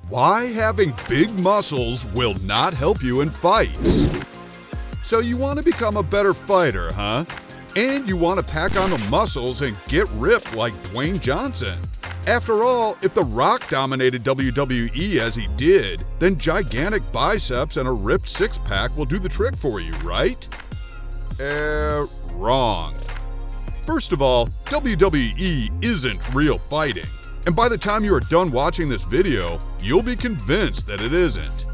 Why having big muscles will not help you in fights. So you want to become a better fighter, huh? And you want to pack on the muscles and get ripped like Dwayne Johnson. After all, if The Rock dominated WWE as he did, then gigantic biceps and a ripped six-pack will do the trick for you, right? Wrong. First of all, WWE isn't real fighting. And by the time you are done watching this video, you'll be convinced that it isn't.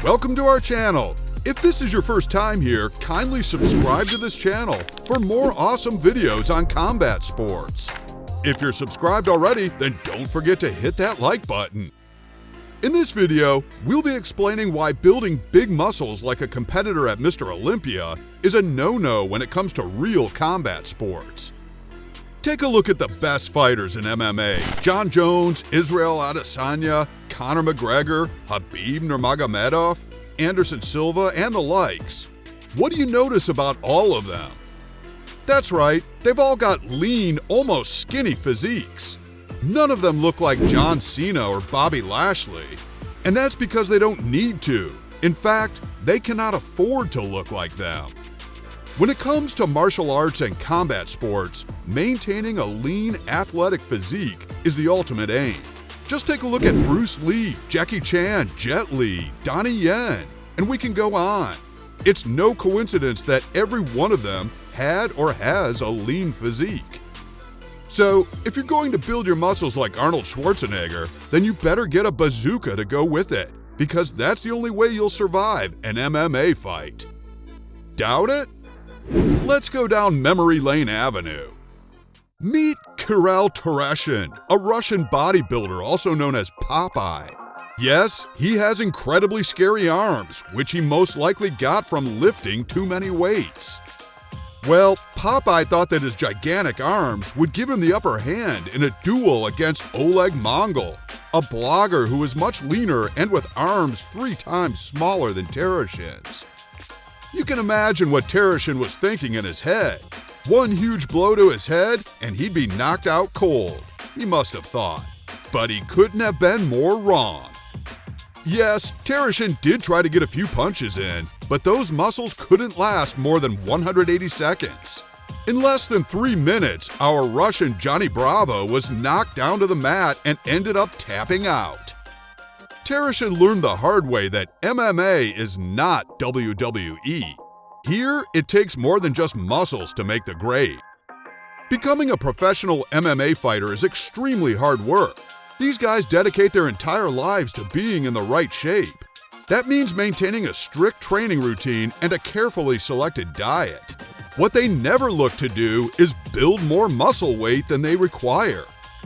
Welcome to our channel. If this is your first time here, kindly subscribe to this channel for more awesome videos on combat sports. If you're subscribed already, then don't forget to hit that like button. In this video, we'll be explaining why building big muscles like a competitor at Mr. Olympia is a no-no when it comes to real combat sports. Take a look at the best fighters in MMA: Jon Jones, Israel Adesanya, Conor McGregor, Khabib Nurmagomedov, Anderson Silva, and the likes. What do you notice about all of them? That's right, they've all got lean, almost skinny physiques. None of them look like John Cena or Bobby Lashley. And that's because they don't need to. In fact, they cannot afford to look like them. When it comes to martial arts and combat sports, maintaining a lean, athletic physique is the ultimate aim. Just take a look at Bruce Lee, Jackie Chan, Jet Li, Donnie Yen, and we can go on. It's no coincidence that every one of them had or has a lean physique. So, if you're going to build your muscles like Arnold Schwarzenegger, then you better get a bazooka to go with it, because that's the only way you'll survive an MMA fight. Doubt it? Let's go down memory lane avenue. Meet Kirill Tereshin, a Russian bodybuilder also known as Popeye. Yes, he has incredibly scary arms, which he most likely got from lifting too many weights. Well, Popeye thought that his gigantic arms would give him the upper hand in a duel against Oleg Mongol, a blogger who is much leaner and with arms 3 times smaller than Tereshin's. You can imagine what Tereshin was thinking in his head. One huge blow to his head and he'd be knocked out cold, he must have thought. But he couldn't have been more wrong. Yes, Tereshin did try to get a few punches in, but those muscles couldn't last more than 180 seconds. In less than 3 minutes, our Russian Johnny Bravo was knocked down to the mat and ended up tapping out. Tereshin learned the hard way that MMA is not WWE. Here, it takes more than just muscles to make the grade. Becoming a professional MMA fighter is extremely hard work. These guys dedicate their entire lives to being in the right shape. That means maintaining a strict training routine and a carefully selected diet. What they never look to do is build more muscle weight than they require.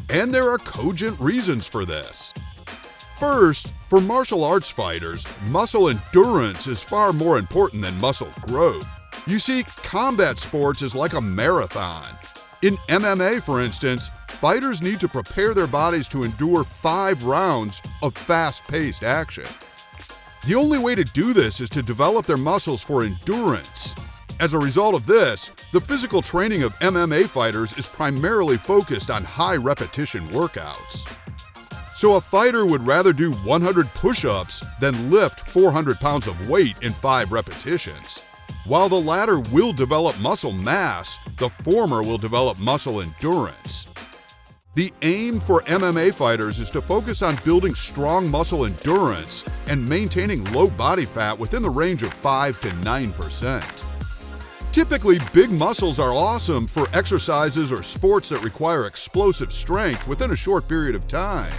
And there are cogent reasons for this. First, for martial arts fighters, muscle endurance is far more important than muscle growth. You see, combat sports is like a marathon. In MMA, for instance, fighters need to prepare their bodies to endure 5 rounds of fast-paced action. The only way to do this is to develop their muscles for endurance. As a result of this, the physical training of MMA fighters is primarily focused on high-repetition workouts. So a fighter would rather do 100 push-ups than lift 400 pounds of weight in 5 repetitions. While the latter will develop muscle mass, the former will develop muscle endurance. The aim for MMA fighters is to focus on building strong muscle endurance and maintaining low body fat within the range of 5 to 9%. Typically, big muscles are awesome for exercises or sports that require explosive strength within a short period of time.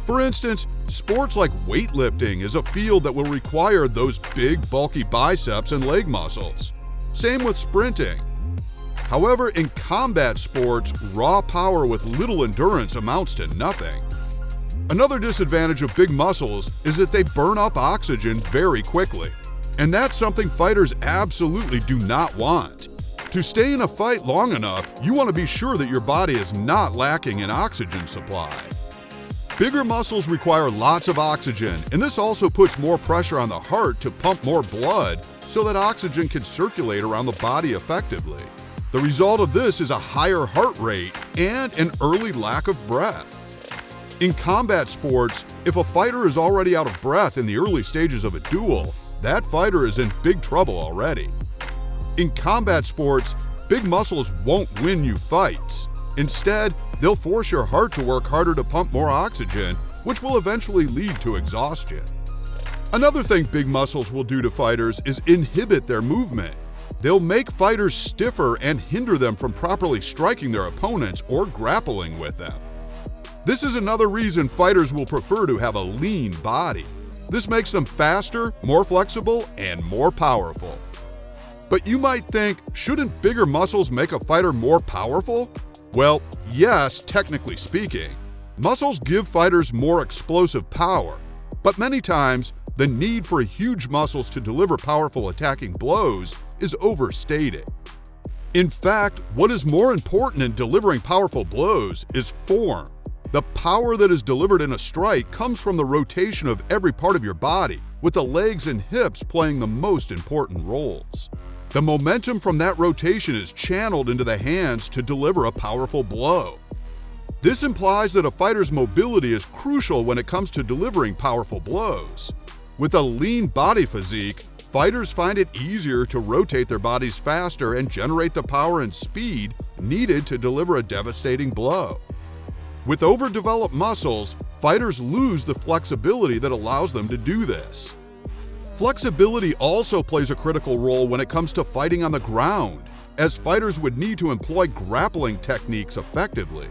For instance, sports like weightlifting is a field that will require those big, bulky biceps and leg muscles. Same with sprinting. However, in combat sports, raw power with little endurance amounts to nothing. Another disadvantage of big muscles is that they burn up oxygen very quickly. And that's something fighters absolutely do not want. To stay in a fight long enough, you want to be sure that your body is not lacking in oxygen supply. Bigger muscles require lots of oxygen, and this also puts more pressure on the heart to pump more blood so that oxygen can circulate around the body effectively. The result of this is a higher heart rate and an early lack of breath. In combat sports, if a fighter is already out of breath in the early stages of a duel, that fighter is in big trouble already. In combat sports, big muscles won't win you fights. Instead, they'll force your heart to work harder to pump more oxygen, which will eventually lead to exhaustion. Another thing big muscles will do to fighters is inhibit their movement. They'll make fighters stiffer and hinder them from properly striking their opponents or grappling with them. This is another reason fighters will prefer to have a lean body. This makes them faster, more flexible, and more powerful. But you might think, shouldn't bigger muscles make a fighter more powerful? Well, yes, technically speaking. Muscles give fighters more explosive power, but many times, the need for huge muscles to deliver powerful attacking blows is overstated. In fact, what is more important in delivering powerful blows is form. The power that is delivered in a strike comes from the rotation of every part of your body, with the legs and hips playing the most important roles. The momentum from that rotation is channeled into the hands to deliver a powerful blow. This implies that a fighter's mobility is crucial when it comes to delivering powerful blows. With a lean body physique, fighters find it easier to rotate their bodies faster and generate the power and speed needed to deliver a devastating blow. With overdeveloped muscles, fighters lose the flexibility that allows them to do this. Flexibility also plays a critical role when it comes to fighting on the ground, as fighters would need to employ grappling techniques effectively.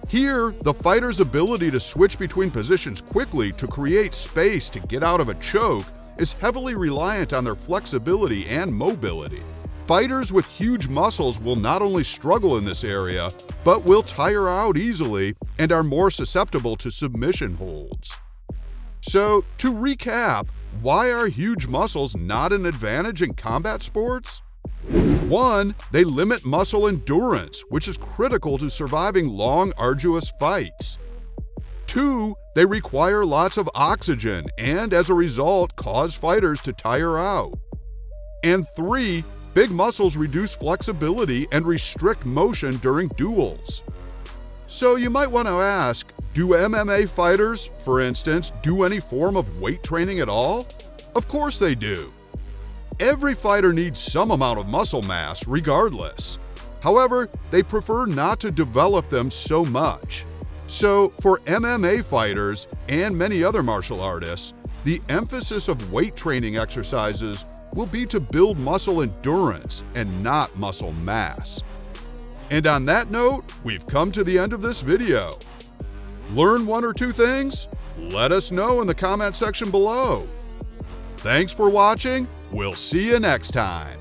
Here, the fighter's ability to switch between positions quickly to create space to get out of a choke is heavily reliant on their flexibility and mobility. Fighters with huge muscles will not only struggle in this area, but will tire out easily and are more susceptible to submission holds. So, to recap, why are huge muscles not an advantage in combat sports? 1. They limit muscle endurance, which is critical to surviving long, arduous fights. 2. They require lots of oxygen and, as a result, cause fighters to tire out. And 3. Big muscles reduce flexibility and restrict motion during duels. So you might want to ask, do MMA fighters, for instance, do any form of weight training at all? Of course they do. Every fighter needs some amount of muscle mass regardless. However, they prefer not to develop them so much. So for MMA fighters and many other martial artists, the emphasis of weight training exercises will be to build muscle endurance and not muscle mass. And on that note, we've come to the end of this video. Learn one or two things? Let us know in the comment section below. Thanks for watching. We'll see you next time.